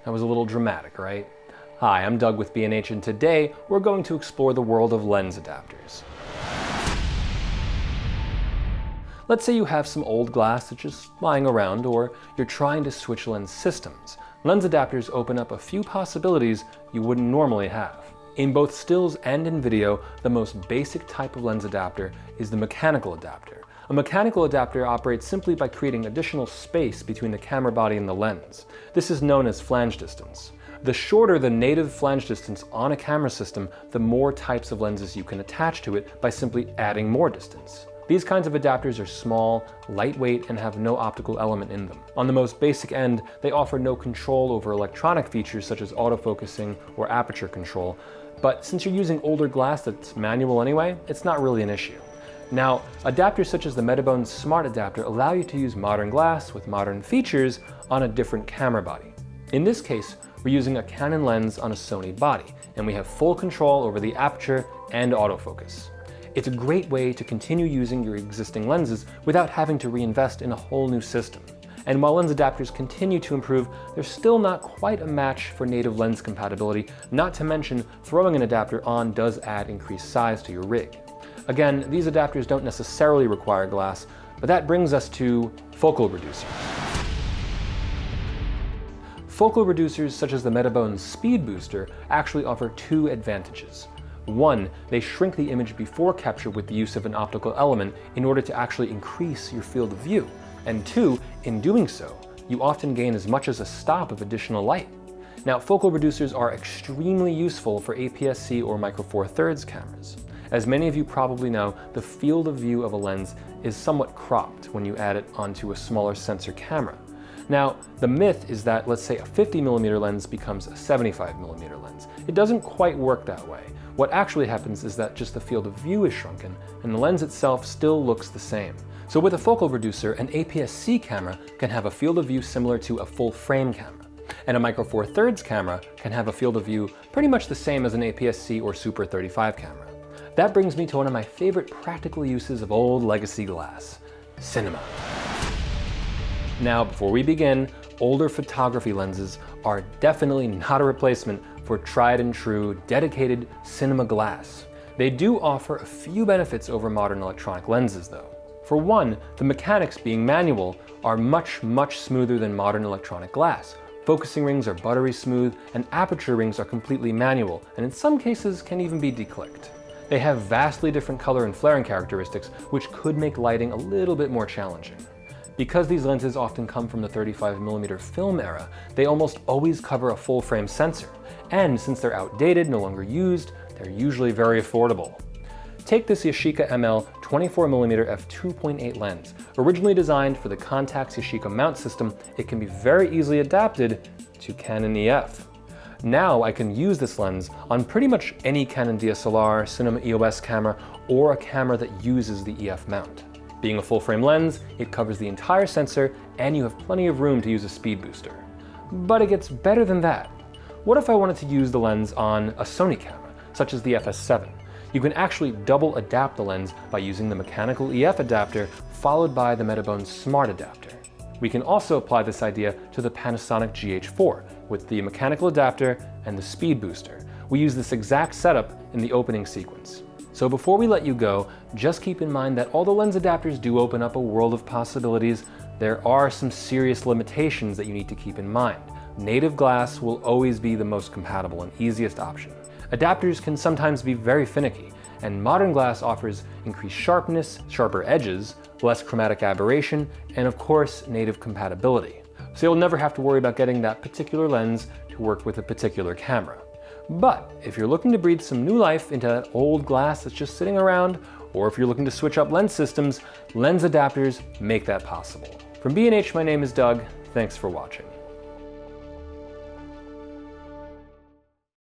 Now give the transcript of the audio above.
That was a little dramatic, right? Hi, I'm Doug with B&H, and today we're going to explore the world of lens adapters. Let's say you have some old glass that's just lying around, or you're trying to switch lens systems. Lens adapters open up a few possibilities you wouldn't normally have. In both stills and in video, the most basic type of lens adapter is the mechanical adapter. A mechanical adapter operates simply by creating additional space between the camera body and the lens. This is known as flange distance. The shorter the native flange distance on a camera system, the more types of lenses you can attach to it by simply adding more distance. These kinds of adapters are small, lightweight, and have no optical element in them. On the most basic end, they offer no control over electronic features such as autofocusing or aperture control, but since you're using older glass that's manual anyway, it's not really an issue. Now, adapters such as the Metabone Smart Adapter allow you to use modern glass with modern features on a different camera body. In this case, we're using a Canon lens on a Sony body, and we have full control over the aperture and autofocus. It's a great way to continue using your existing lenses without having to reinvest in a whole new system. And while lens adapters continue to improve, they're still not quite a match for native lens compatibility, not to mention throwing an adapter on does add increased size to your rig. Again, these adapters don't necessarily require glass, but that brings us to focal reducers. Focal reducers such as the Metabone Speed Booster actually offer two advantages. One, they shrink the image before capture with the use of an optical element in order to actually increase your field of view. And two, in doing so, you often gain as much as a stop of additional light. Now, focal reducers are extremely useful for APS-C or Micro Four Thirds cameras. As many of you probably know, the field of view of a lens is somewhat cropped when you add it onto a smaller sensor camera. Now, the myth is that, let's say, a 50mm lens becomes a 75mm lens. It doesn't quite work that way. What actually happens is that just the field of view is shrunken, and the lens itself still looks the same. So with a focal reducer, an APS-C camera can have a field of view similar to a full-frame camera. And a Micro Four Thirds camera can have a field of view pretty much the same as an APS-C or Super 35 camera. That brings me to one of my favorite practical uses of old legacy glass: cinema. Now, before we begin, older photography lenses are definitely not a replacement for tried and true, dedicated cinema glass. They do offer a few benefits over modern electronic lenses though. For one, the mechanics, being manual, are much smoother than modern electronic glass. Focusing rings are buttery smooth, and aperture rings are completely manual, and in some cases can even be declicked. They have vastly different color and flaring characteristics, which could make lighting a little bit more challenging. Because these lenses often come from the 35mm film era, they almost always cover a full-frame sensor, and since they're outdated, no longer used, they're usually very affordable. Take this Yashica ML 24mm f2.8 lens. Originally designed for the Contax Yashica mount system, it can be very easily adapted to Canon EF. Now I can use this lens on pretty much any Canon DSLR, Cinema EOS camera, or a camera that uses the EF mount. Being a full-frame lens, it covers the entire sensor, and you have plenty of room to use a speed booster. But it gets better than that. What if I wanted to use the lens on a Sony camera, such as the FS7? You can actually double adapt the lens by using the mechanical EF adapter followed by the Metabone Smart Adapter. We can also apply this idea to the Panasonic GH4 with the mechanical adapter and the speed booster. We use this exact setup in the opening sequence. So before we let you go, just keep in mind that although lens adapters do open up a world of possibilities, there are some serious limitations that you need to keep in mind. Native glass will always be the most compatible and easiest option. Adapters can sometimes be very finicky, and modern glass offers increased sharpness, sharper edges, less chromatic aberration, and of course, native compatibility. So you'll never have to worry about getting that particular lens to work with a particular camera. But if you're looking to breathe some new life into that old glass that's just sitting around, or if you're looking to switch up lens systems, lens adapters make that possible. From B&H, my name is Doug. Thanks for watching.